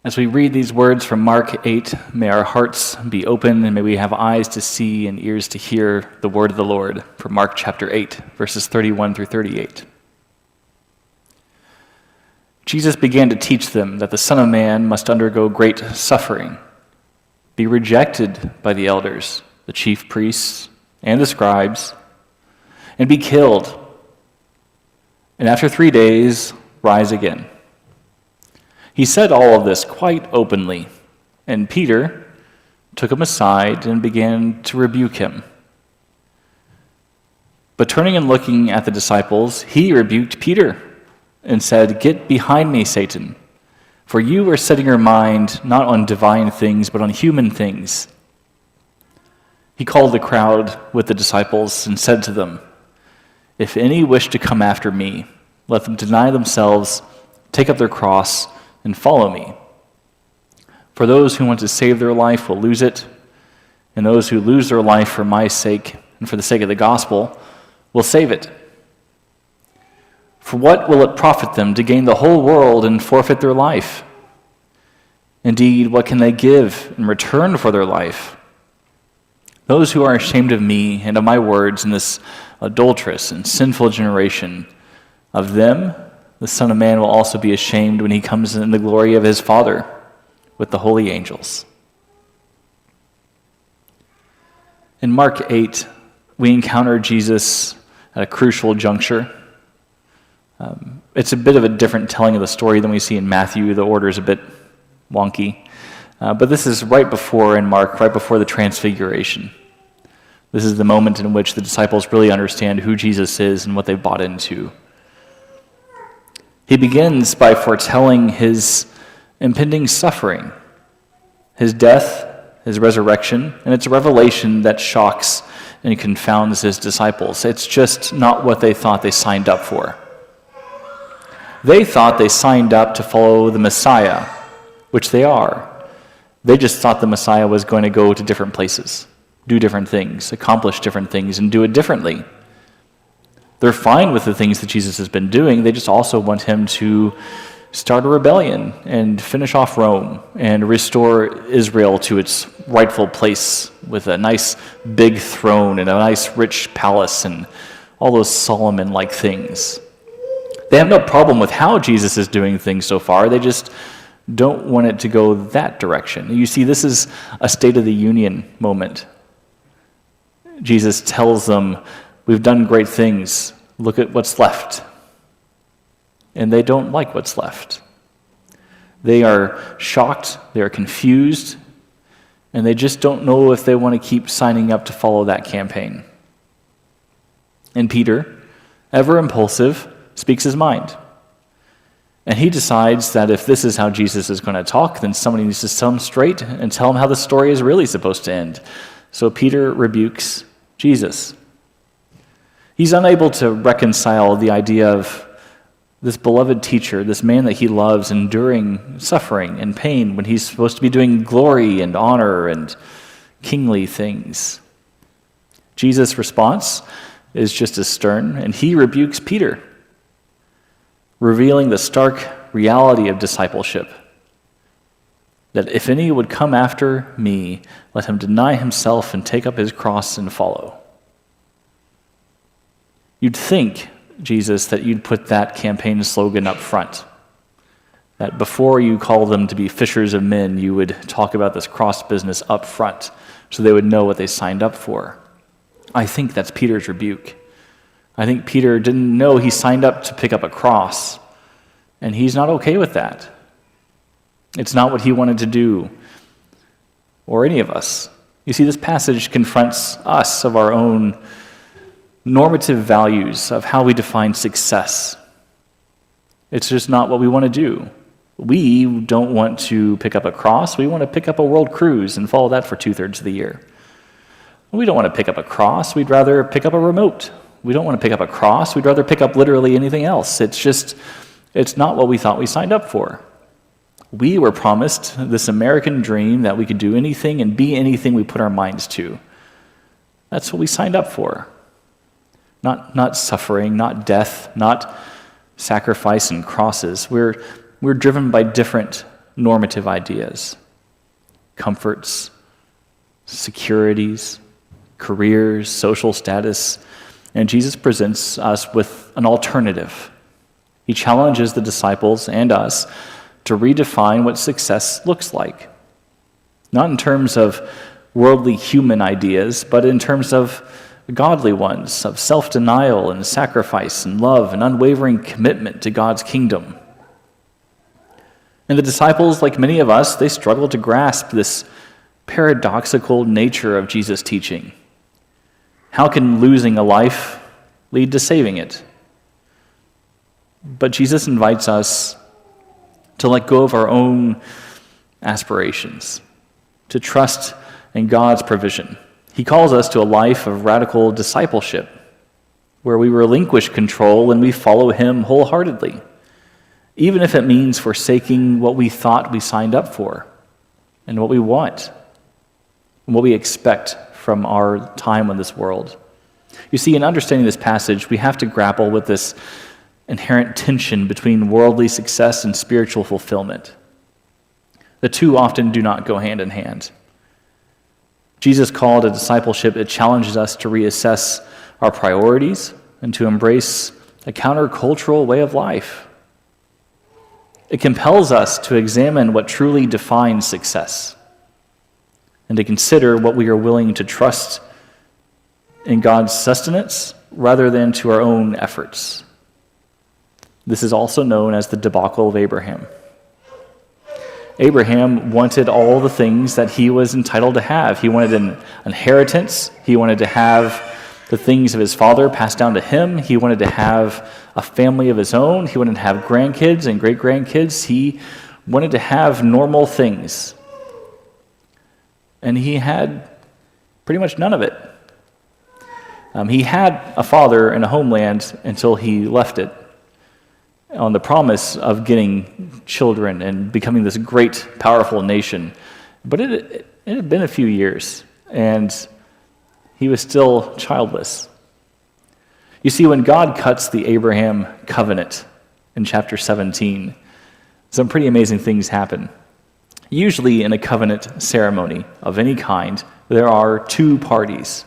As we read these words from Mark 8, may our hearts be open and may we have eyes to see and ears to hear the word of the Lord from Mark chapter 8, verses 31 through 38. Jesus began to teach them that the Son of Man must undergo great suffering, be rejected by the elders, the chief priests, and the scribes, and be killed, and after 3 days rise again. He said all of this quite openly, and Peter took him aside and began to rebuke him. But turning and looking at the disciples, he rebuked Peter and said, "Get behind me, Satan, for you are setting your mind not on divine things, but on human things." He called the crowd with the disciples and said to them, "If any wish to come after me, let them deny themselves, take up their cross, and follow me. For those who want to save their life will lose it, and those who lose their life for my sake and for the sake of the gospel will save it. For what will it profit them to gain the whole world and forfeit their life? Indeed, what can they give in return for their life? Those who are ashamed of me and of my words in this adulterous and sinful generation, of them the Son of Man will also be ashamed when he comes in the glory of his Father with the holy angels." In Mark 8, we encounter Jesus at a crucial juncture. It's a bit of a different telling of the story than we see in Matthew. The order is a bit wonky. But this is right before, in Mark, right before the Transfiguration. This is the moment in which the disciples really understand who Jesus is and what they've bought into. He begins by foretelling his impending suffering, his death, his resurrection, and it's a revelation that shocks and confounds his disciples. It's just not what they thought they signed up for. They thought they signed up to follow the Messiah, which they are. They just thought the Messiah was going to go to different places, do different things, accomplish different things, and do it differently. They're fine with the things that Jesus has been doing. They just also want him to start a rebellion and finish off Rome and restore Israel to its rightful place with a nice big throne and a nice rich palace and all those Solomon-like things. They have no problem with how Jesus is doing things so far. They just don't want it to go that direction. You see, this is a State of the Union moment. Jesus tells them, "We've done great things. Look at what's left." And they don't like what's left. They are shocked, they are confused, and they just don't know if they want to keep signing up to follow that campaign. And Peter, ever impulsive, speaks his mind. And he decides that if this is how Jesus is going to talk, then somebody needs to tell him straight and tell him how the story is really supposed to end. So Peter rebukes Jesus. He's unable to reconcile the idea of this beloved teacher, this man that he loves, enduring suffering and pain when he's supposed to be doing glory and honor and kingly things. Jesus' response is just as stern, and he rebukes Peter, revealing the stark reality of discipleship, that if any would come after me, let him deny himself and take up his cross and follow. You'd think, Jesus, that you'd put that campaign slogan up front, that before you call them to be fishers of men, you would talk about this cross business up front so they would know what they signed up for. I think that's Peter's rebuke. I think Peter didn't know he signed up to pick up a cross, and he's not okay with that. It's not what he wanted to do, or any of us. You see, this passage confronts us of our own normative values of how we define success. It's just not what we want to do. We don't want to pick up a cross. We want to pick up a world cruise and follow that for 2/3 of the year. We don't want to pick up a cross. We'd rather pick up a remote. We don't want to pick up a cross. We'd rather pick up literally anything else. It's not what we thought we signed up for. We were promised this American dream that we could do anything and be anything we put our minds to. That's what we signed up for. Not suffering, not death, not sacrifice and crosses. We're driven by different normative ideas, comforts, securities, careers, social status, and Jesus presents us with an alternative. He challenges the disciples and us to redefine what success looks like. Not in terms of worldly human ideas, but in terms of godly ones, of self-denial and sacrifice and love and unwavering commitment to God's kingdom. And the disciples, like many of us, they struggle to grasp this paradoxical nature of Jesus' teaching. How can losing a life lead to saving it? But Jesus invites us to let go of our own aspirations, to trust in God's provision. He calls us to a life of radical discipleship, where we relinquish control and we follow him wholeheartedly, even if it means forsaking what we thought we signed up for and what we want and what we expect from our time in this world. You see, in understanding this passage, we have to grapple with this inherent tension between worldly success and spiritual fulfillment. The two often do not go hand in hand. Jesus' call to discipleship, it challenges us to reassess our priorities and to embrace a countercultural way of life. It compels us to examine what truly defines success and to consider what we are willing to trust in God's sustenance rather than to our own efforts. This is also known as the debacle of Abraham. Abraham wanted all the things that he was entitled to have. He wanted an inheritance. He wanted to have the things of his father passed down to him. He wanted to have a family of his own. He wanted to have grandkids and great-grandkids. He wanted to have normal things. And he had pretty much none of it. He had a father and a homeland until he left it on the promise of getting children and becoming this great, powerful nation. But it had been a few years, and he was still childless. You see, when God cuts the Abraham covenant in chapter 17, some pretty amazing things happen. Usually in a covenant ceremony of any kind, there are two parties.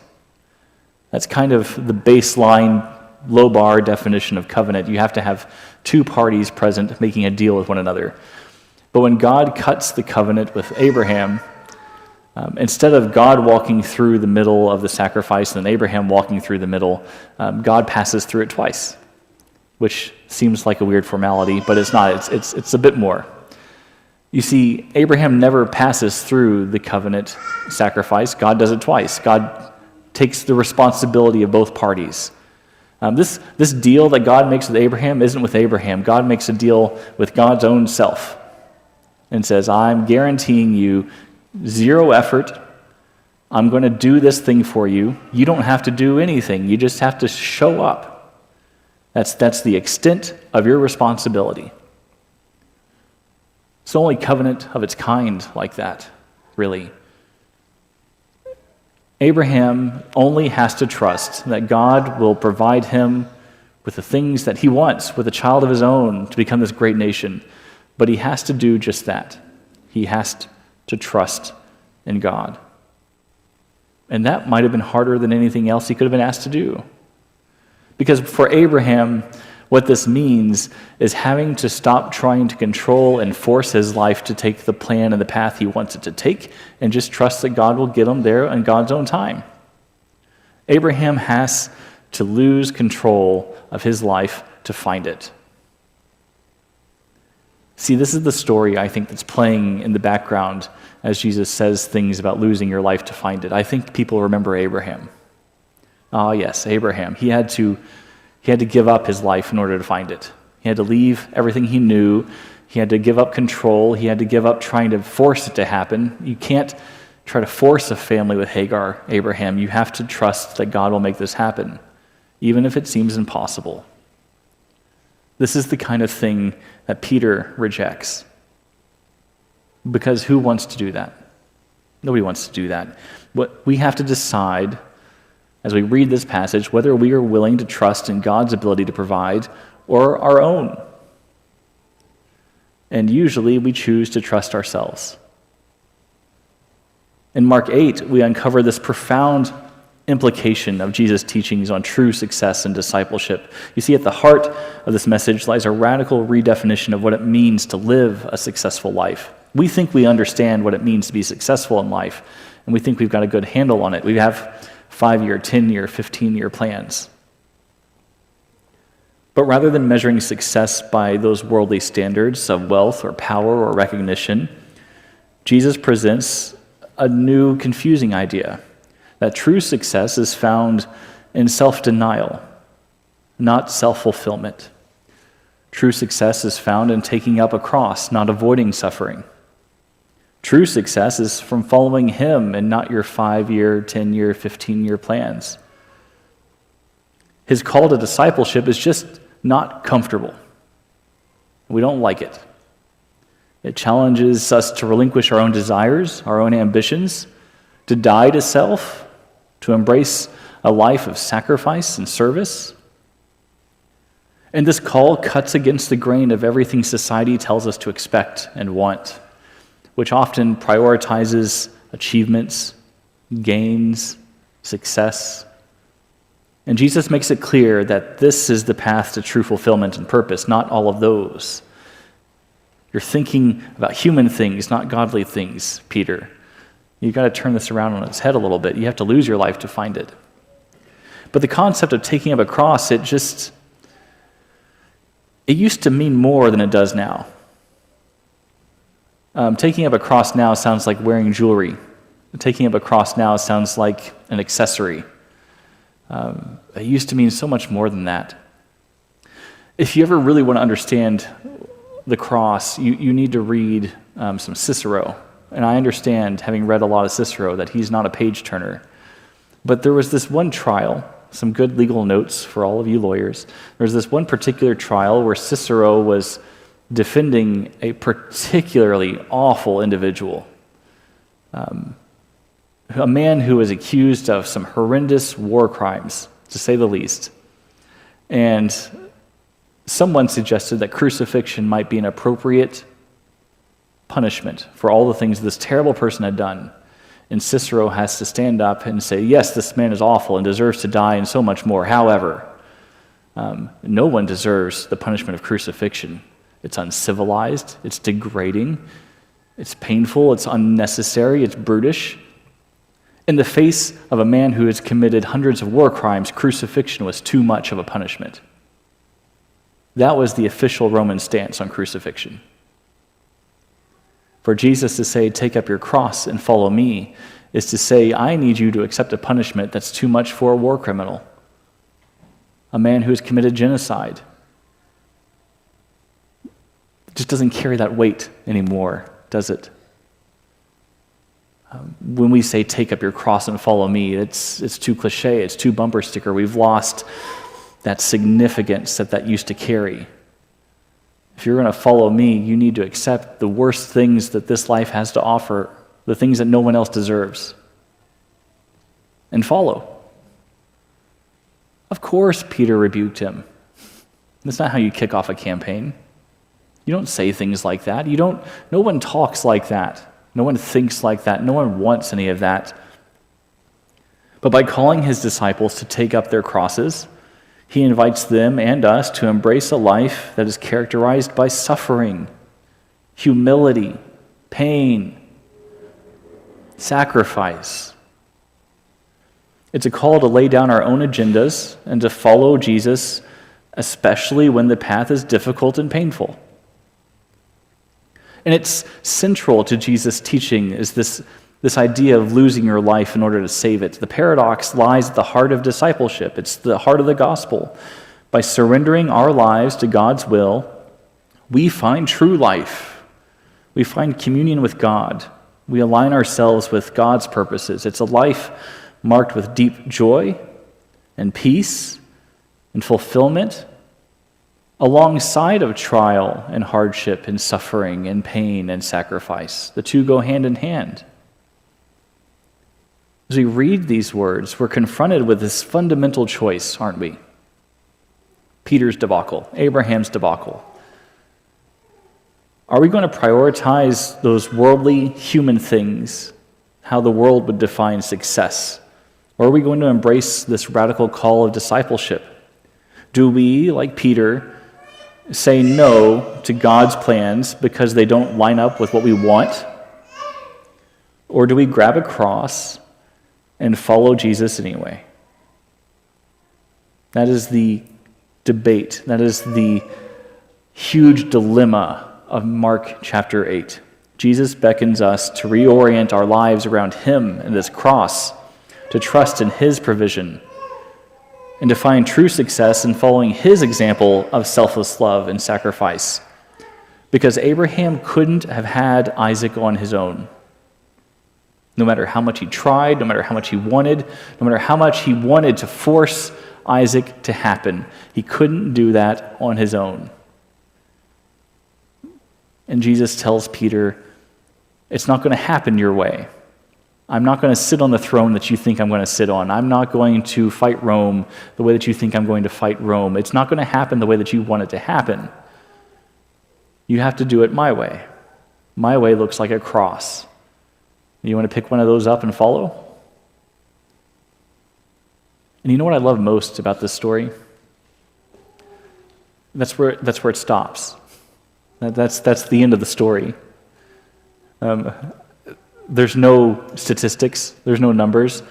That's kind of the baseline, low bar definition of covenant. You have to have two parties present making a deal with one another. But when God cuts the covenant with Abraham, instead of God walking through the middle of the sacrifice and then Abraham walking through the middle, God passes through it twice, which seems like a weird formality, but it's not. It's a bit more. You see, Abraham never passes through the covenant sacrifice. God does it twice. God takes the responsibility of both parties. This deal that God makes with Abraham isn't with Abraham. God makes a deal with God's own self and says, I'm guaranteeing you zero effort. I'm going to do this thing for you. You don't have to do anything. You just have to show up. That's the extent of your responsibility. It's the only covenant of its kind like that, really. Abraham only has to trust that God will provide him with the things that he wants, with a child of his own to become this great nation. But he has to do just that. He has to trust in God. And that might have been harder than anything else he could have been asked to do. Because for Abraham, what this means is having to stop trying to control and force his life to take the plan and the path he wants it to take and just trust that God will get him there in God's own time. Abraham has to lose control of his life to find it. See, this is the story I think that's playing in the background as Jesus says things about losing your life to find it. I think people remember Abraham. Oh yes, Abraham. He had to give up his life in order to find it. He had to leave everything he knew. He had to give up control. He had to give up trying to force it to happen. You can't try to force a family with Hagar, Abraham. You have to trust that God will make this happen, even if it seems impossible. This is the kind of thing that Peter rejects. Because who wants to do that? Nobody wants to do that. What we have to decide as we read this passage, whether we are willing to trust in God's ability to provide or our own. And usually we choose to trust ourselves. In Mark 8, we uncover this profound implication of Jesus' teachings on true success and discipleship. You see, at the heart of this message lies a radical redefinition of what it means to live a successful life. We think we understand what it means to be successful in life, and we think we've got a good handle on it. We have 5-year, 10-year, 15-year plans. But rather than measuring success by those worldly standards of wealth or power or recognition, Jesus presents a new, confusing idea that true success is found in self-denial, not self-fulfillment. True success is found in taking up a cross, not avoiding suffering. True success is from following Him and not your 5-year, 10-year, 15-year plans. His call to discipleship is just not comfortable. We don't like it. It challenges us to relinquish our own desires, our own ambitions, to die to self, to embrace a life of sacrifice and service. And this call cuts against the grain of everything society tells us to expect and want, which often prioritizes achievements, gains, success. And Jesus makes it clear that this is the path to true fulfillment and purpose, not all of those. You're thinking about human things, not godly things, Peter. You've got to turn this around on its head a little bit. You have to lose your life to find it. But the concept of taking up a cross, it used to mean more than it does now. Taking up a cross now sounds like wearing jewelry. Taking up a cross now sounds like an accessory. It used to mean so much more than that. If you ever really want to understand the cross, you need to read some Cicero. And I understand, having read a lot of Cicero, that he's not a page-turner. But there was this one trial, some good legal notes for all of you lawyers. There was this one particular trial where Cicero was defending a particularly awful individual, a man who was accused of some horrendous war crimes, to say the least. And someone suggested that crucifixion might be an appropriate punishment for all the things this terrible person had done. And Cicero has to stand up and say, yes, this man is awful and deserves to die and so much more. However, no one deserves the punishment of crucifixion. It's uncivilized, it's degrading, it's painful, it's unnecessary, it's brutish. In the face of a man who has committed hundreds of war crimes, crucifixion was too much of a punishment. That was the official Roman stance on crucifixion. For Jesus to say, take up your cross and follow me, is to say, I need you to accept a punishment that's too much for a war criminal, a man who has committed genocide. It just doesn't carry that weight anymore, does it? When we say, take up your cross and follow me, it's too cliche, it's too bumper sticker. We've lost that significance that used to carry. If you're going to follow me, you need to accept the worst things that this life has to offer, the things that no one else deserves, and follow. Of course, Peter rebuked him. That's not how you kick off a campaign. You don't say things like that. No one talks like that. No one thinks like that. No one wants any of that. But by calling his disciples to take up their crosses, he invites them and us to embrace a life that is characterized by suffering, humility, pain, sacrifice. It's a call to lay down our own agendas and to follow Jesus, especially when the path is difficult and painful. And it's central to Jesus' teaching is this idea of losing your life in order to save it. The paradox lies at the heart of discipleship. It's the heart of the gospel. By surrendering our lives to God's will, we find true life. We find communion with God. We align ourselves with God's purposes. It's a life marked with deep joy and peace and fulfillment, alongside of trial and hardship and suffering and pain and sacrifice. The two go hand in hand. As we read these words, we're confronted with this fundamental choice, aren't we? Peter's debacle, Abraham's debacle. Are we going to prioritize those worldly human things, how the world would define success? Or are we going to embrace this radical call of discipleship? Do we, like Peter, say no to God's plans because they don't line up with what we want? Or do we grab a cross and follow Jesus anyway? That is the debate. That is the huge dilemma of Mark chapter 8. Jesus beckons us to reorient our lives around him and this cross, to trust in his provision, and to find true success in following his example of selfless love and sacrifice. Because Abraham couldn't have had Isaac on his own. No matter how much he tried, no matter how much he wanted, no matter how much he wanted to force Isaac to happen, he couldn't do that on his own. And Jesus tells Peter, it's not going to happen your way. I'm not going to sit on the throne that you think I'm going to sit on. I'm not going to fight Rome the way that you think I'm going to fight Rome. It's not going to happen the way that you want it to happen. You have to do it my way. My way looks like a cross. You want to pick one of those up and follow? And you know what I love most about this story? That's where it stops. That's the end of the story. There's no statistics. There's no numbers.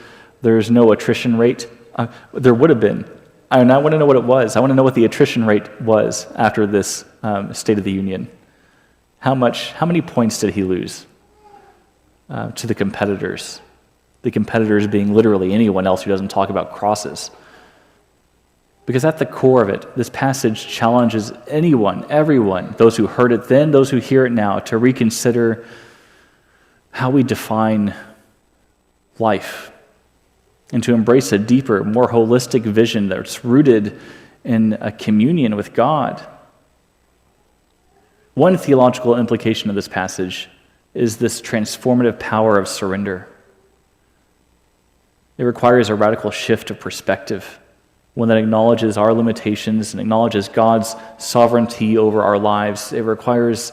There's no attrition rate. There would have been. And I want to know what it was. I want to know what the attrition rate was after this State of the Union. How many points did he lose to the competitors? The competitors being literally anyone else who doesn't talk about crosses. Because at the core of it, this passage challenges anyone, everyone, those who heard it then, those who hear it now, to reconsider how we define life and to embrace a deeper, more holistic vision that's rooted in a communion with God. One theological implication of this passage is this transformative power of surrender. It requires a radical shift of perspective, one that acknowledges our limitations and acknowledges God's sovereignty over our lives. It requires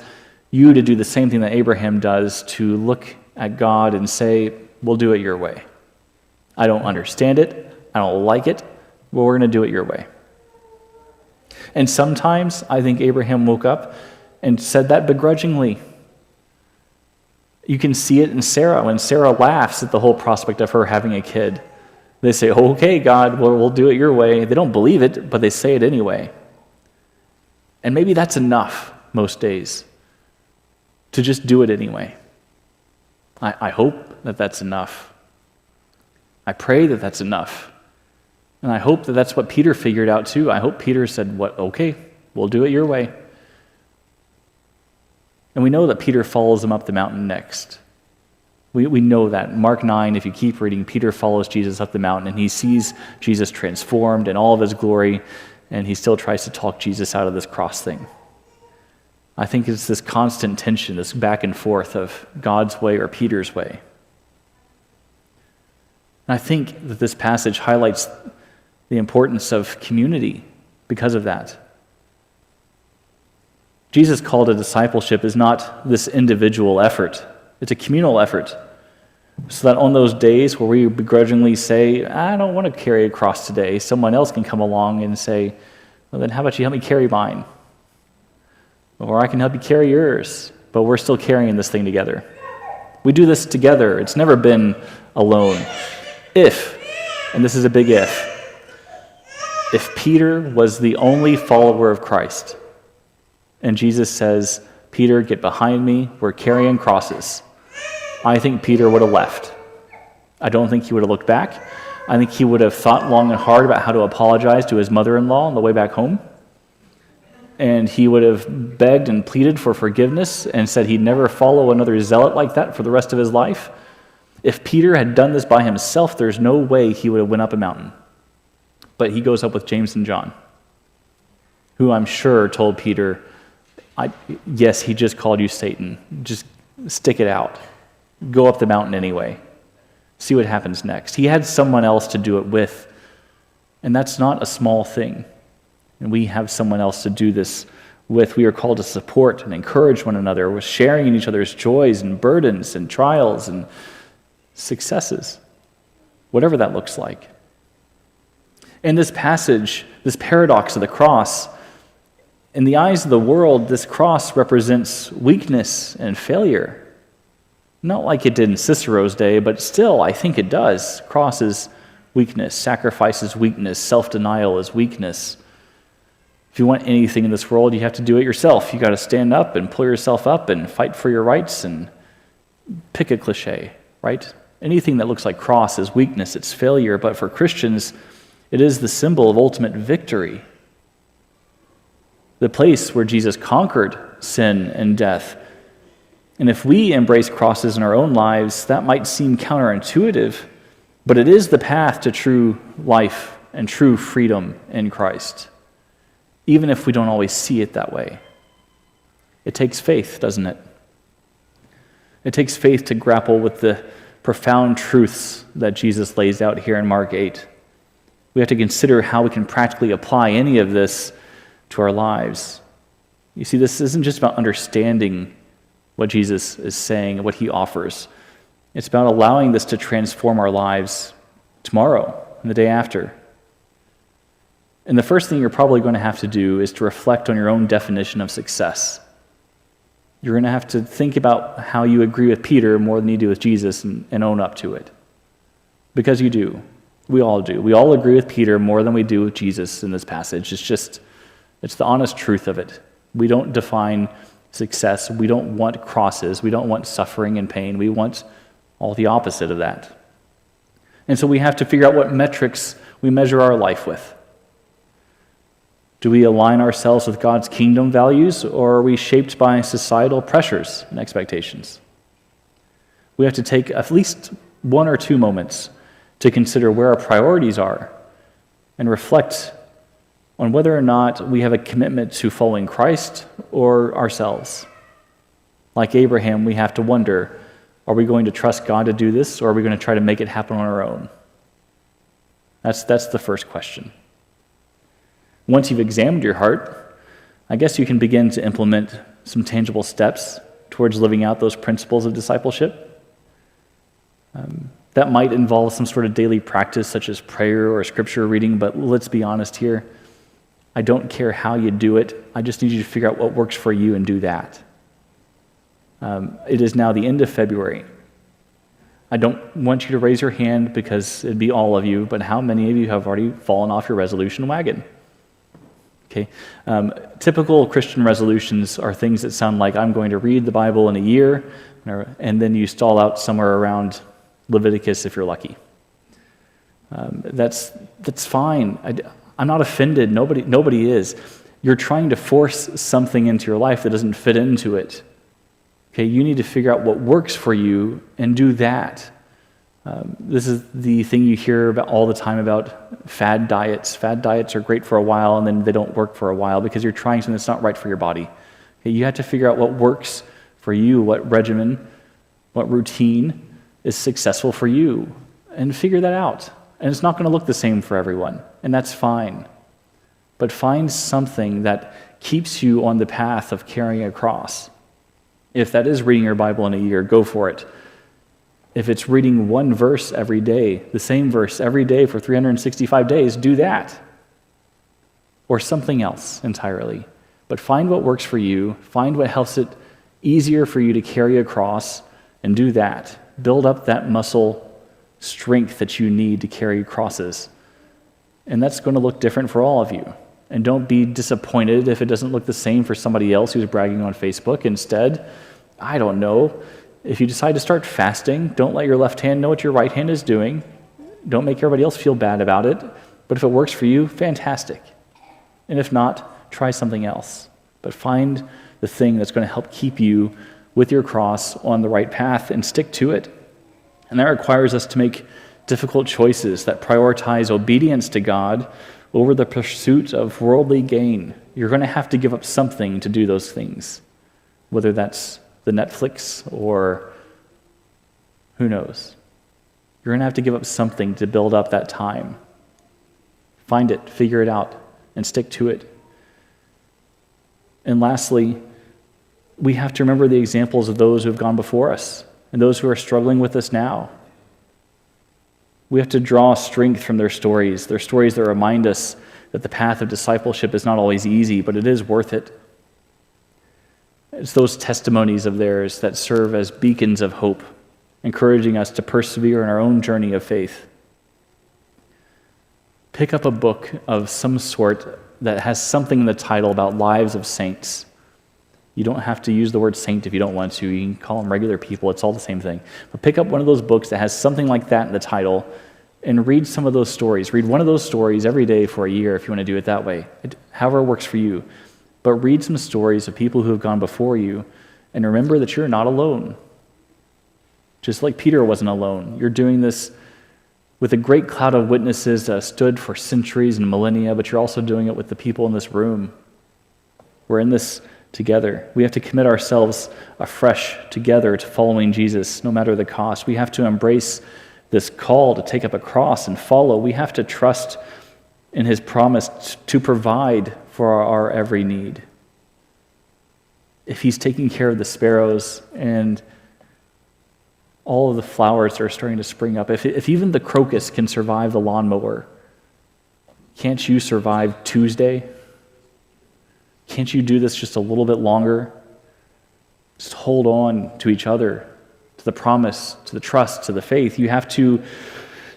you to do the same thing that Abraham does, to look at God and say, we'll do it your way. I don't understand it. I don't like it. But we're going to do it your way. And sometimes I think Abraham woke up and said that begrudgingly. You can see it in Sarah when Sarah laughs at the whole prospect of her having a kid. They say, okay, God, we'll do it your way. They don't believe it, but they say it anyway. And maybe that's enough most days, to just do it anyway. I hope that that's enough. I pray that that's enough. And I hope that that's what Peter figured out too. I hope Peter said, okay, we'll do it your way. And we know that Peter follows him up the mountain next. We know that. Mark 9, if you keep reading, Peter follows Jesus up the mountain, and he sees Jesus transformed in all of his glory, and he still tries to talk Jesus out of this cross thing. I think it's this constant tension, this back and forth of God's way or Peter's way. And I think that this passage highlights the importance of community because of that. Jesus' call to discipleship is not this individual effort. It's a communal effort. So that on those days where we begrudgingly say, I don't want to carry a cross today, someone else can come along and say, well, then how about you help me carry mine? Or I can help you carry yours, but we're still carrying this thing together. We do this together. It's never been alone. If, and this is a big if Peter was the only follower of Christ, and Jesus says, Peter, get behind me, we're carrying crosses, I think Peter would have left. I don't think he would have looked back. I think he would have thought long and hard about how to apologize to his mother-in-law on the way back home. And he would have begged and pleaded for forgiveness and said he'd never follow another zealot like that for the rest of his life. If Peter had done this by himself, there's no way he would have went up a mountain. But he goes up with James and John, who I'm sure told Peter, yes, he just called you Satan. Just stick it out. Go up the mountain anyway. See what happens next. He had someone else to do it with, and that's not a small thing. And we have someone else to do this We are called to support and encourage one another, with sharing in each other's joys and burdens and trials and successes, whatever that looks like. In this passage, this paradox of the cross, in the eyes of the world, this cross represents weakness and failure. Not like it did in Cicero's day, but still, I think it does. Cross is weakness, sacrifice is weakness, self-denial is weakness. If you want anything in this world, you have to do it yourself. You got to stand up and pull yourself up and fight for your rights and pick a cliche, right? Anything that looks like cross is weakness, it's failure, but for Christians, it is the symbol of ultimate victory. The place where Jesus conquered sin and death. And if we embrace crosses in our own lives, that might seem counterintuitive, but it is the path to true life and true freedom in Christ, even if we don't always see it that way. It takes faith, doesn't it? It takes faith to grapple with the profound truths that Jesus lays out here in Mark 8. We have to consider how we can practically apply any of this to our lives. You see, this isn't just about understanding what Jesus is saying and what he offers. It's about allowing this to transform our lives tomorrow and the day after. And the first thing you're probably going to have to do is to reflect on your own definition of success. You're going to have to think about how you agree with Peter more than you do with Jesus and own up to it. Because you do. We all do. We all agree with Peter more than we do with Jesus in this passage. It's the honest truth of it. We don't define success. We don't want crosses. We don't want suffering and pain. We want all the opposite of that. And so we have to figure out what metrics we measure our life with. Do we align ourselves with God's kingdom values, or are we shaped by societal pressures and expectations? We have to take at least 1 or 2 moments to consider where our priorities are and reflect on whether or not we have a commitment to following Christ or ourselves. Like Abraham, we have to wonder, are we going to trust God to do this, or are we going to try to make it happen on our own? That's the first question. Once you've examined your heart, I guess you can begin to implement some tangible steps towards living out those principles of discipleship. That might involve some sort of daily practice, such as prayer or scripture reading, but let's be honest here. I don't care how you do it. I just need you to figure out what works for you and do that. It is now the end of February. I don't want you to raise your hand because it'd be all of you, but how many of you have already fallen off your resolution wagon? Okay. Typical Christian resolutions are things that sound like, I'm going to read the Bible in a year, and then you stall out somewhere around Leviticus if you're lucky. That's fine. I'm not offended. Nobody is. You're trying to force something into your life that doesn't fit into it. Okay, you need to figure out what works for you and do that. This is the thing you hear about all the time about fad diets. Fad diets are great for a while, and then they don't work for a while because you're trying something that's not right for your body. Okay, you have to figure out what works for you, what regimen, what routine is successful for you, and figure that out. And it's not going to look the same for everyone, and that's fine. But find something that keeps you on the path of carrying a cross. If that is reading your Bible in a year, go for it. If it's reading 1 verse every day, the same verse every day for 365 days, do that. Or something else entirely. But find what works for you, find what helps it easier for you to carry a cross, and do that. Build up that muscle strength that you need to carry crosses. And that's going to look different for all of you. And don't be disappointed if it doesn't look the same for somebody else who's bragging on Facebook. Instead, I don't know, if you decide to start fasting, don't let your left hand know what your right hand is doing. Don't make everybody else feel bad about it. But if it works for you, fantastic. And if not, try something else. But find the thing that's going to help keep you with your cross on the right path and stick to it. And that requires us to make difficult choices that prioritize obedience to God over the pursuit of worldly gain. You're going to have to give up something to do those things, whether that's the Netflix or who knows. You're going to have to give up something to build up that time. Find it, figure it out, and stick to it. And lastly, we have to remember the examples of those who have gone before us and those who are struggling with us now. We have to draw strength from their stories that remind us that the path of discipleship is not always easy, but it is worth it. It's those testimonies of theirs that serve as beacons of hope, encouraging us to persevere in our own journey of faith. Pick up a book of some sort that has something in the title about lives of saints. You don't have to use the word saint if you don't want to. You can call them regular people. It's all the same thing. But pick up one of those books that has something like that in the title and read some of those stories. Read one of those stories every day for a year if you want to do it that way, however it works for you. But read some stories of people who have gone before you and remember that you're not alone. Just like Peter wasn't alone. You're doing this with a great cloud of witnesses that stood for centuries and millennia, but you're also doing it with the people in this room. We're in this together. We have to commit ourselves afresh together to following Jesus, no matter the cost. We have to embrace this call to take up a cross and follow. We have to trust in his promise to provide for our every need. If he's taking care of the sparrows and all of the flowers that are starting to spring up, if even the crocus can survive the lawnmower, can't you survive Tuesday? Can't you do this just a little bit longer? Just hold on to each other, to the promise, to the trust, to the faith. You have to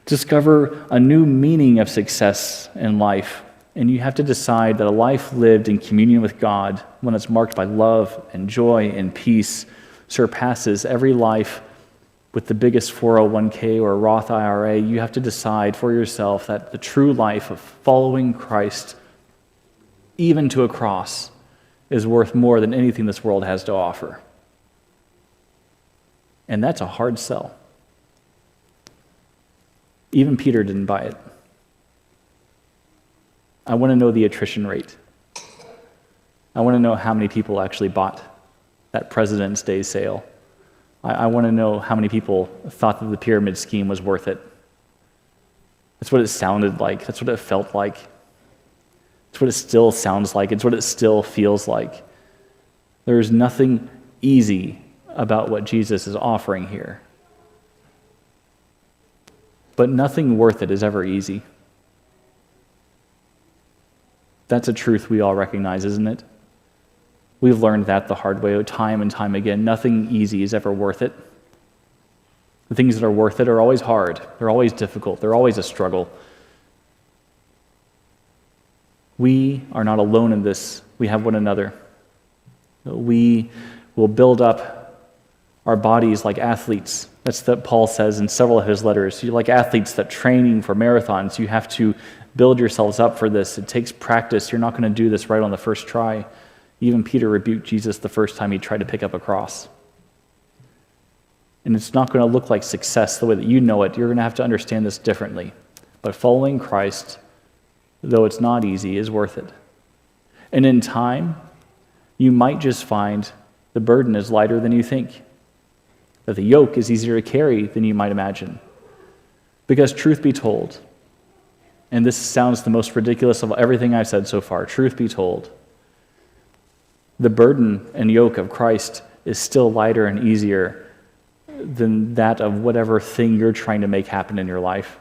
discover a new meaning of success in life, and you have to decide that a life lived in communion with God, one that's marked by love and joy and peace, surpasses every life with the biggest 401k or Roth IRA. You have to decide for yourself that the true life of following Christ, even to a cross, is worth more than anything this world has to offer. And that's a hard sell. Even Peter didn't buy it. I want to know the attrition rate. I want to know how many people actually bought that President's Day sale. I want to know how many people thought that the pyramid scheme was worth it. That's what it sounded like. That's what it felt like. It's what it still sounds like. It's what it still feels like. There's nothing easy about what Jesus is offering here. But nothing worth it is ever easy. That's a truth we all recognize, isn't it? We've learned that the hard way time and time again. Nothing easy is ever worth it. The things that are worth it are always hard. They're always difficult. They're always a struggle. We are not alone in this. We have one another. We will build up our bodies like athletes. That's what Paul says in several of his letters. You're like athletes that training for marathons. You have to build yourselves up for this. It takes practice. You're not going to do this right on the first try. Even Peter rebuked Jesus the first time he tried to pick up a cross. And it's not going to look like success the way that you know it. You're going to have to understand this differently. But following Christ, though it's not easy, is worth it. And in time, you might just find the burden is lighter than you think, that the yoke is easier to carry than you might imagine. Because truth be told, and this sounds the most ridiculous of everything I've said so far, truth be told, the burden and yoke of Christ is still lighter and easier than that of whatever thing you're trying to make happen in your life,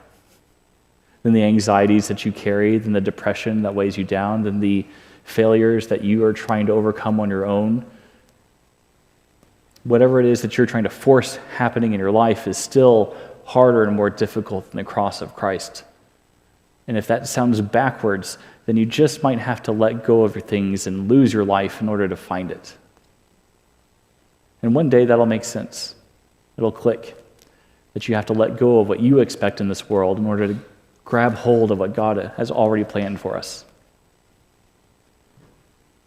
than the anxieties that you carry, than the depression that weighs you down, than the failures that you are trying to overcome on your own. Whatever it is that you're trying to force happening in your life is still harder and more difficult than the cross of Christ. And if that sounds backwards, then you just might have to let go of your things and lose your life in order to find it. And one day that'll make sense. It'll click. That you have to let go of what you expect in this world in order to grab hold of what God has already planned for us.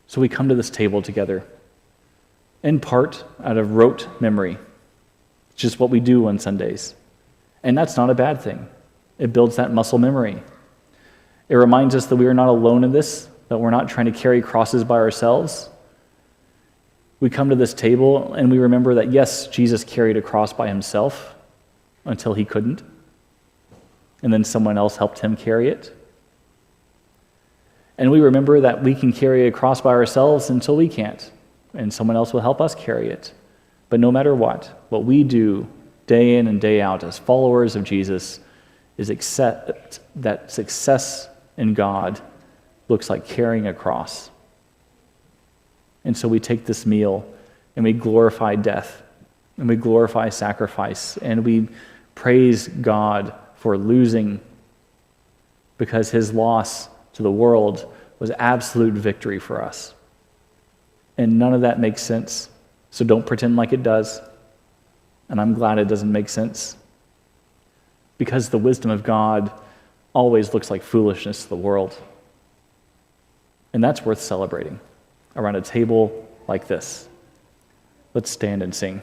So we come to this table together, in part out of rote memory. It's just what we do on Sundays. And that's not a bad thing. It builds that muscle memory. It reminds us that we are not alone in this, that we're not trying to carry crosses by ourselves. We come to this table and we remember that, yes, Jesus carried a cross by himself until he couldn't, and then someone else helped him carry it. And we remember that we can carry a cross by ourselves until we can't, and someone else will help us carry it. But no matter what we do day in and day out as followers of Jesus is accept that success in God looks like carrying a cross. And so we take this meal and we glorify death and we glorify sacrifice and we praise God for losing, because his loss to the world was absolute victory for us. And none of that makes sense, so don't pretend like it does. And I'm glad it doesn't make sense, because the wisdom of God always looks like foolishness to the world. And that's worth celebrating around a table like this. Let's stand and sing.